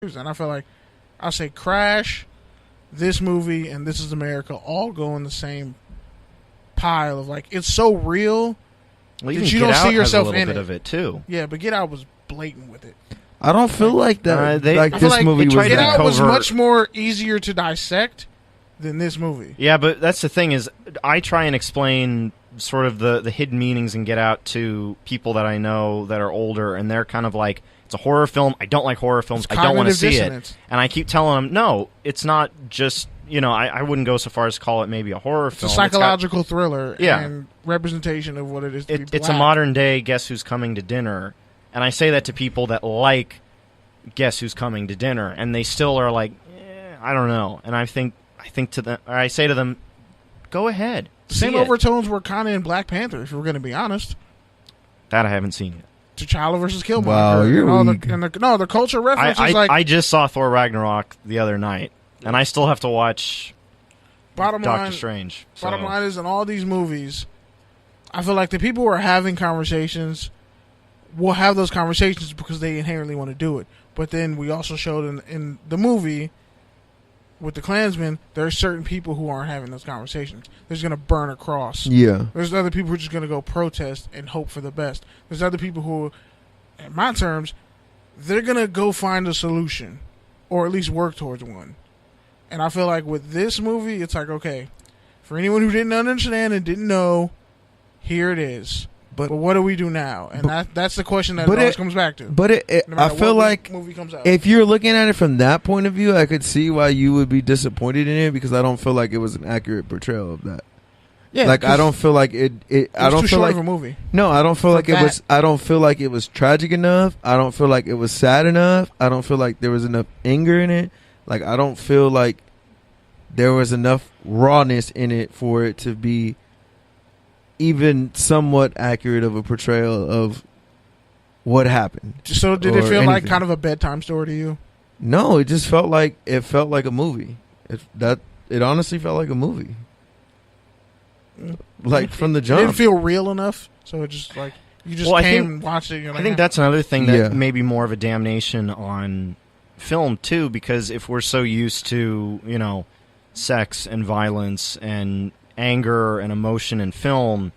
And I feel like I'll say Crash, this movie, and This Is America all go in the same pile of like it's so real Well, that even you Get don't Out see yourself has a little in bit it. of it too. Yeah, but Get Out was blatant with it. I don't feel like that. I Like feel this like movie they was. tried Get to Out was covert- much more easier to dissect than this movie. Yeah, but that's the thing is, I try and explain sort of the hidden meanings in Get Out to people that I know that are older, and they're kind of like, it's a horror film. I don't like horror films. It's I don't want to cognitive see dissonance. it. And I keep telling them, no, it's not just, I wouldn't go so far as to call it maybe a horror It's film. a psychological thriller Yeah. and representation of what it is to be black. It's a modern day Guess Who's Coming to Dinner. And I say that to people that like Guess Who's Coming to Dinner, and they still are like, I don't know. And I say to them, go ahead. The same see it. overtones were kind of in Black Panther, if we're going to be honest. That I haven't seen yet. T'Challa versus Killmonger. Wow, you're and weak. the cultural references I just saw Thor Ragnarok the other night, and I still have to watch bottom Doctor line. Strange. So. Bottom line is, in all these movies, I feel like the people who are having conversations will have those conversations because they inherently want to do it. But then we also showed in the movie with the Klansmen, there are certain people who aren't having those conversations. They're just going to burn a cross. Yeah. There's other people who are just going to go protest and hope for the best. There's other people who, in my terms, they're going to go find a solution or at least work towards one. And I feel like with this movie, it's like, okay, for anyone who didn't understand and didn't know, here it is. But what do we do now? And that's the question that it always comes back to. But No I matter feel what like movie comes out. if you're looking at it from that point of view, I could see why you would be disappointed in it because I don't feel like it was an accurate portrayal of that. Yeah, like I don't feel like it. I don't too feel short like of a movie. No, I don't feel like that. it was. I don't feel like it was tragic enough. I don't feel like it was sad enough. I don't feel like there was enough anger in it. Like I don't feel like there was enough rawness in it for it to be even somewhat accurate of a portrayal of what happened. So did it or feel like anything. kind of a bedtime story to you? No, it just felt like a movie. It honestly felt like a movie. Like from the It jump. didn't feel real enough, so it just like you just Well, came and watched it. And you're like, I think that's another thing that Yeah. may be more of a damnation on film too, because if we're so used to sex and violence and anger and emotion in film,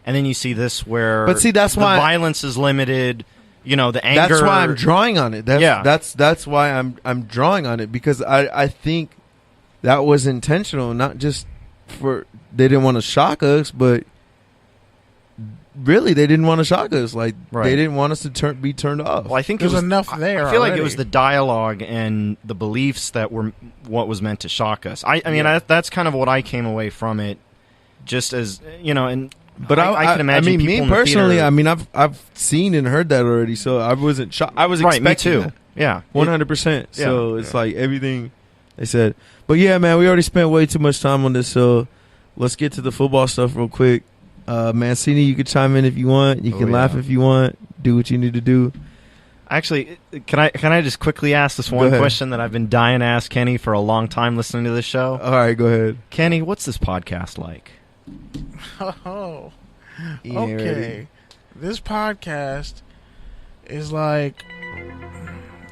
and then you see this where But see, that's the why violence is limited. The anger. That's why I'm drawing on it. That's why I'm drawing on it because I think that was intentional, not just for they didn't want to shock us, but really they didn't want to shock us. Like they didn't want us to be turned off. Well, I think There's enough there. I feel like it already. was the dialogue and the beliefs that were what was meant to shock us. I mean, that's kind of what I came away from it. Just as and. But I can imagine. I mean, people me in the personally, theater- I mean, I've seen and heard that already, so I wasn't shocked. I was right, me expecting too. that. Yeah, 100%. So Yeah. it's like everything they said. But yeah, man, we already spent way too much time on this, so let's get to the football stuff real quick. Mancini, you can chime in if you want. You can laugh if you want. Do what you need to do. Actually, can I just quickly ask this one question that I've been dying to ask Kenny for a long time listening to this show? All right, go ahead. Kenny, what's this podcast like? Oh, You ain't ready. okay. This podcast is like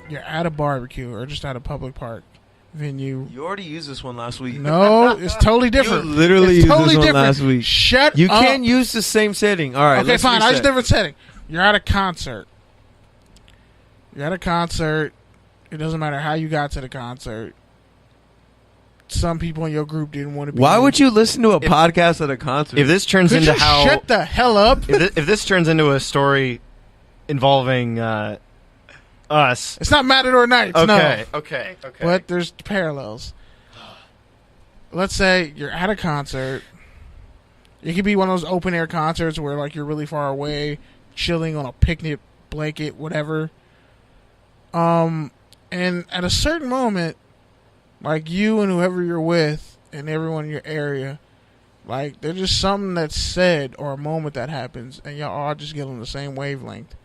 you're at a barbecue or just at a public park venue. You already used this one last week. No, it's totally different. You literally it's used totally this one different. last week. Shut You up. can't use the same setting. All right, Okay, let's fine. I reset. just different setting. You're at a concert. You're at a concert. It doesn't matter how you got to the concert. Some people in your group didn't want to be. Why would you listen to a podcast at a concert? If this turns Could into you how shut the hell up? if this turns into a story involving us, It's not Matador Nights. okay, No. okay. But there's parallels. Let's say you're at a concert. It could be one of those open air concerts where like you're really far away, chilling on a picnic blanket, whatever. And at a certain moment, like you and whoever you're with and everyone in your area, like there's just something that's said or a moment that happens and y'all all just get on the same wavelength.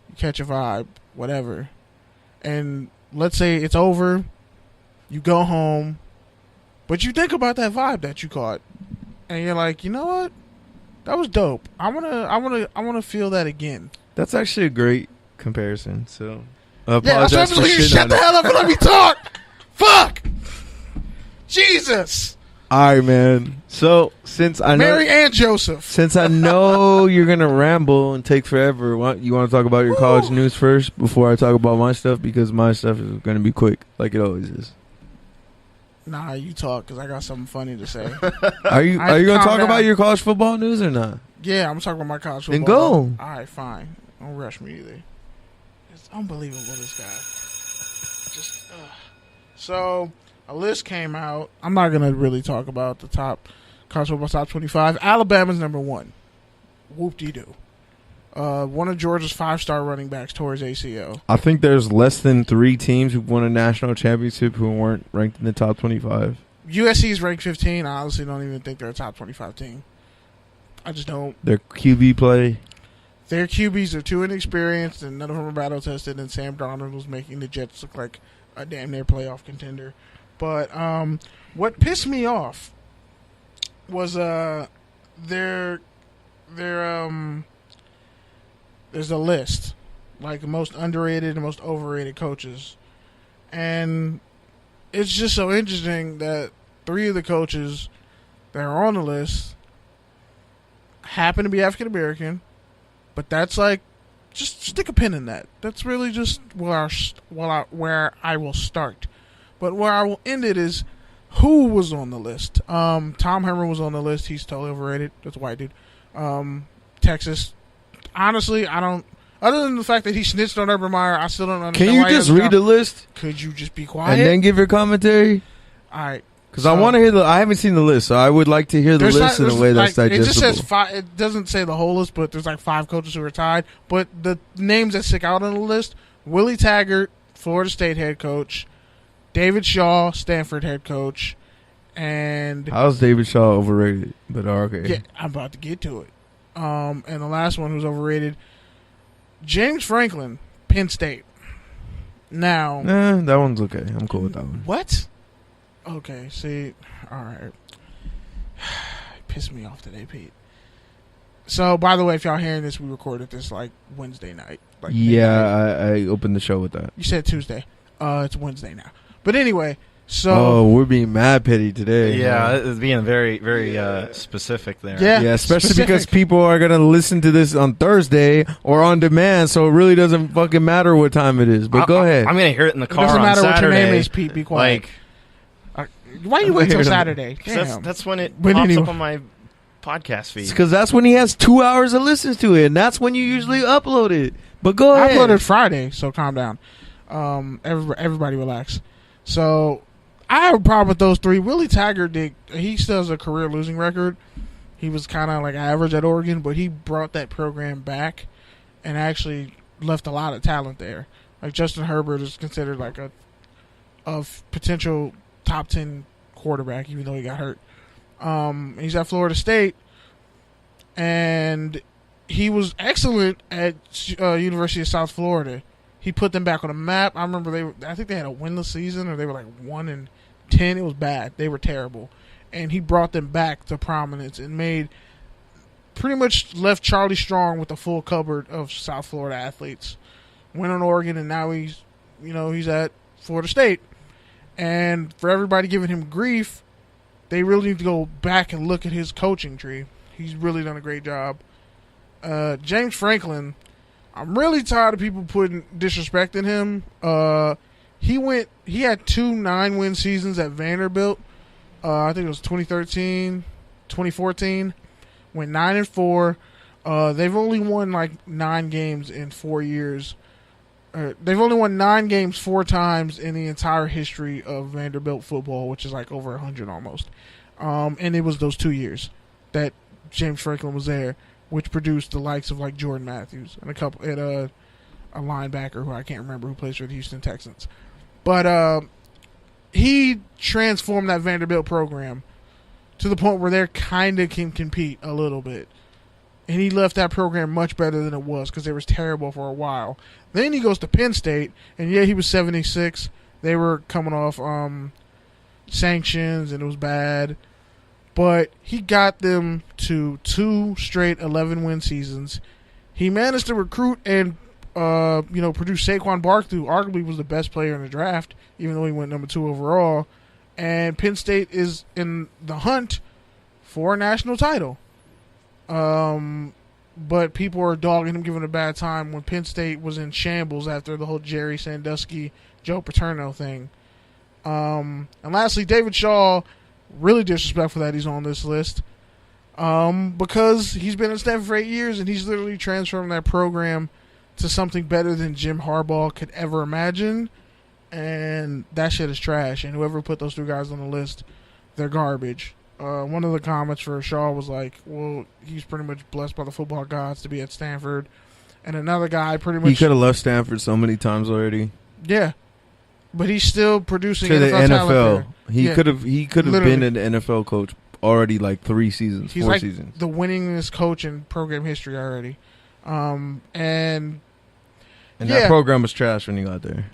You catch a vibe, whatever. And let's say it's over, you go home, but you think about that vibe that you caught, and you're like, you know what? That was dope. I wanna feel that again. That's actually a great comparison. So, I Yeah, that's apologize what I'm for saying. shitting Shut on the it. hell up and let me talk. Fuck. Jesus. All right, man. So since I know, Mary and Joseph. since I know you're gonna ramble and take forever, you want to talk about your college news first before I talk about my stuff, because my stuff is gonna be quick, like it always is. Nah, you talk because I got something funny to say. Are you I gonna calm talk down. about your college football news or not? Yeah, I'm talking about my college Then football. go. All right, fine. Don't rush me either. It's unbelievable, this guy. Just so a list came out. I'm not gonna really talk about the top college football top 25. Alabama's number 1. Whoop-de-doo. One of Georgia's 5-star running backs tore his ACL. I think there's less than 3 teams who won a national championship who weren't ranked in the top 25. USC's ranked 15. I honestly don't even think they're a top 25 team. I just don't. Their QB play. Their QBs are too inexperienced, and none of them are battle tested. And Sam Darnold was making the Jets look like a damn near playoff contender. But what pissed me off was there's a list, like the most underrated and most overrated coaches, and it's just so interesting that 3 of the coaches that are on the list happen to be African American, but that's like, just stick a pin in that. That's really just where I will start. But where I will end it is who was on the list. Tom Herman was on the list. He's totally overrated. That's a white dude. Texas. Honestly, I don't. Other than the fact that he snitched on Urban Meyer, I still don't understand. Can you why he just has a read job. the list Could you just be quiet? and then give your commentary? All right. Because I want to hear I haven't seen the list, so I would like to hear the list in a way that's like, it just says digestible. 5. It doesn't say the whole list, but there's like 5 coaches who are tied. But the names that stick out on the list: Willie Taggart, Florida State head coach; David Shaw, Stanford head coach; and How's David Shaw overrated? But okay. yeah, I'm about to get to it. And the last one who's overrated, James Franklin, Penn State. Now, That one's okay. I'm cool with that one. what? Okay, see, all right. Pissed me off today, Pete. So, by the way, if y'all hearing this, we recorded this like Wednesday night. Like midnight. I opened the show with that. You said Tuesday. It's Wednesday now. But anyway, so Oh, we're being mad petty today. Yeah, man. it's being very, very specific there. Yeah. Yeah, especially specific. because people are going to listen to this on Thursday or on demand, so it really doesn't fucking matter what time it is. But go ahead. I'm going to hear it in the It car doesn't on matter what your Saturday. name is, Pete. Be quiet. Like, Why you I'm wait till hearing Saturday? 'cause Damn. that's when it But pops anyway. up on my podcast feed. Because that's when he has 2 hours to listen to it, and that's when you usually upload it. But go I ahead. uploaded Friday, so calm down. Everybody relax. So I have a problem with those 3. Willie Taggart he still has a career losing record. He was kind of like average at Oregon, but he brought that program back and actually left a lot of talent there. Like Justin Herbert is considered like a potential top 10 quarterback, even though he got hurt. He's at Florida State, and he was excellent at University of South Florida. He put them back on the map. I remember I think they had a winless season, or they were like 1-10. It was bad. They were terrible, and he brought them back to prominence and pretty much left Charlie Strong with a full cupboard of South Florida athletes. Went on Oregon, and now he's at Florida State. And for everybody giving him grief, they really need to go back and look at his coaching tree. He's really done a great job. James Franklin, I'm really tired of people disrespecting him. He had 2 9-win seasons at Vanderbilt. I think it was 2013, 2014. Went 9-4. They've only won like 9 games in 4 years. They've only won 9 games 4 times in the entire history of Vanderbilt football, which is like over 100 almost. And it was those 2 years that James Franklin was there, which produced the likes of like Jordan Matthews and a linebacker who I can't remember who plays for the Houston Texans. But he transformed that Vanderbilt program to the point where they kind of can compete a little bit. And he left that program much better than it was because they was terrible for a while. Then he goes to Penn State, and yeah, he was 76. They were coming off sanctions, and it was bad. But he got them to 2 straight 11-win seasons. He managed to recruit and produced Saquon Barkley, who arguably was the best player in the draft, even though he went number 2 overall. And Penn State is in the hunt for a national title. But people are dogging him, giving a bad time when Penn State was in shambles after the whole Jerry Sandusky, Joe Paterno thing. And lastly, David Shaw, really disrespectful that he's on this list, because he's been in Stanford for 8 years and he's literally transformed that program to something better than Jim Harbaugh could ever imagine. And that shit is trash. And whoever put those 2 guys on the list, they're garbage. One of the comments for Shaw was like, well, he's pretty much blessed by the football gods to be at Stanford. And another guy pretty much... He could have left Stanford so many times already. Yeah. But he's still producing to the NFL talent NFL. there. He could have been an NFL coach already, like 3 seasons, he's 4 like seasons. The winningest coach in program history already. And that program was trash when he got there.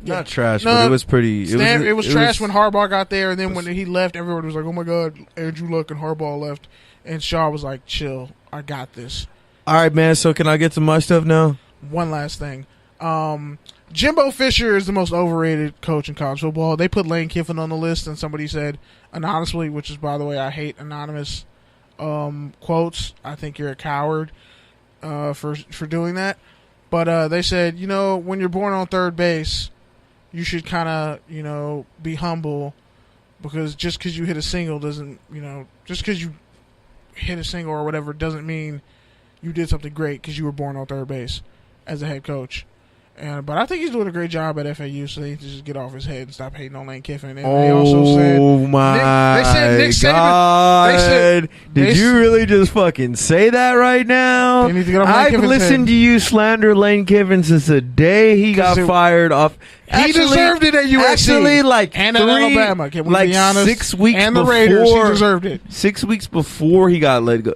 Yeah. Not trash, but it was pretty. It was trash when Harbaugh got there, and then when he left, everyone was like, "Oh my God, Andrew Luck and Harbaugh left," and Shaw was like, "Chill, I got this." All right, man. So can I get to my stuff now? One last thing, Jimbo Fisher is the most overrated coach in college football. They put Lane Kiffin on the list, and somebody said anonymously, which is, by the way, I hate anonymous quotes. I think you're a coward for doing that. But they said, when you're born on third base, you should kind of, be humble, because just because you hit a single doesn't, just because you hit a single or whatever doesn't mean you did something great because you were born on third base as a head coach. But I think he's doing a great job at FAU, so he needs to just get off his head and stop hating on Lane Kiffin. And they also said, Nick God! Did you really just fucking say that right now? They need to get off Lane I've Kiffin's listened to you slander Lane Kiffin since the day he got fired off. He deserved it at USC. Actually, and at Alabama. Can we be honest? 6 weeks and the before, Raiders, he deserved it. 6 weeks before he got let go.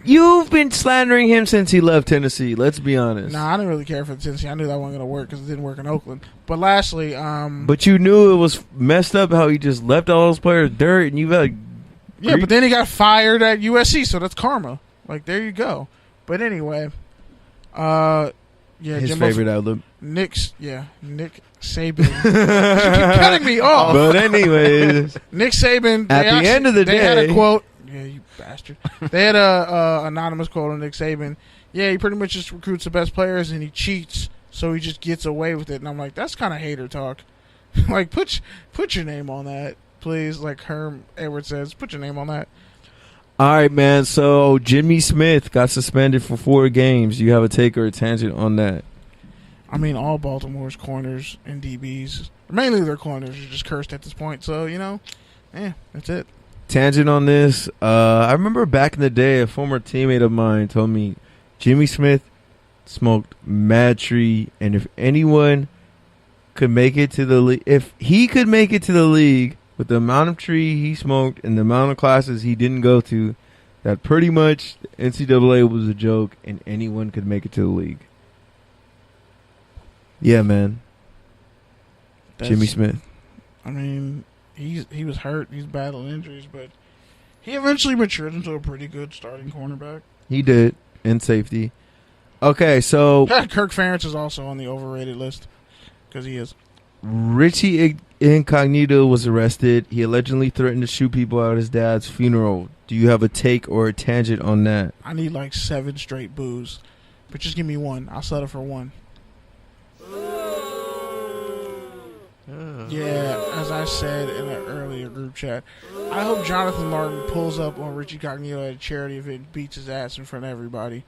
You've been slandering him since he left Tennessee. Let's be honest. Nah, I didn't really care for Tennessee. I knew that wasn't going to work because it didn't work in Oakland. But lastly, but you knew it was messed up how he just left all those players dirt, and you've had. Yeah, but then he got fired at USC, so that's karma. Like, there you go. But anyway, his favorite alum. Nick Saban. You keep cutting me off. But anyways, Nick Saban. At the end of the day, they had a quote. Yeah, you bastard. They had a anonymous quote on Nick Saban. Yeah, he pretty much just recruits the best players and he cheats, so he just gets away with it. And I'm like, that's kind of hater talk. Like, put your name on that, please. Like Herm Edwards says, put your name on that. All right, man. So Jimmy Smith got suspended for 4 games. You have a take or a tangent on that? I mean, all Baltimore's corners and DBs, mainly their corners, are just cursed at this point. So, that's it. Tangent on this. I remember back in the day, a former teammate of mine told me Jimmy Smith smoked mad tree, and if anyone could make it to the league, if he could make it to the league with the amount of tree he smoked and the amount of classes he didn't go to, that pretty much the NCAA was a joke and anyone could make it to the league. Yeah, man. Jimmy Smith. I mean, he was hurt. He's battling injuries, but he eventually matured into a pretty good starting cornerback. He did, in safety. Okay, so Kirk Ferentz is also on the overrated list because he is. Richie Incognito was arrested. He allegedly threatened to shoot people at his dad's funeral. Do you have a take or a tangent on that? I need like 7 straight boos, but just give me one. I'll settle for one. Yeah, as I said in an earlier group chat, I hope Jonathan Martin pulls up on Richie Cognito at a charity event and beats his ass in front of everybody.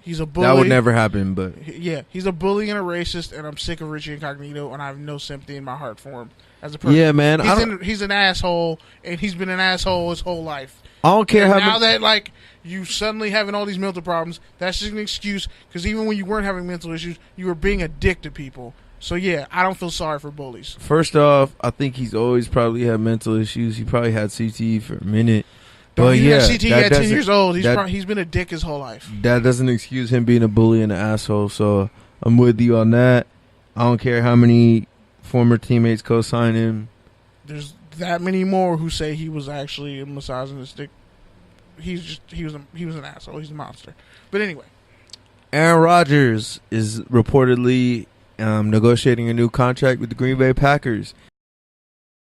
He's a bully. That would never happen, but... Yeah, he's a bully and a racist, and I'm sick of Richie Incognito, and I have no sympathy in my heart for him as a person. Yeah, man. He's an asshole, and he's been an asshole his whole life. I don't care how... Now that, like, you suddenly having all these mental problems, that's just an excuse, because even when you weren't having mental issues, you were being a dick to people. So, yeah, I don't feel sorry for bullies. First off, I think he's always probably had mental issues. He probably had CTE for a minute. But he yeah, had CTE at 10 years old. He's been a dick his whole life. That doesn't excuse him being a bully and an asshole. So I'm with you on that. I don't care how many former teammates co-sign him. There's that many more who say he was actually a misogynistic. He was an asshole. He's a monster. But anyway. Aaron Rodgers is reportedly negotiating a new contract with the Green Bay Packers.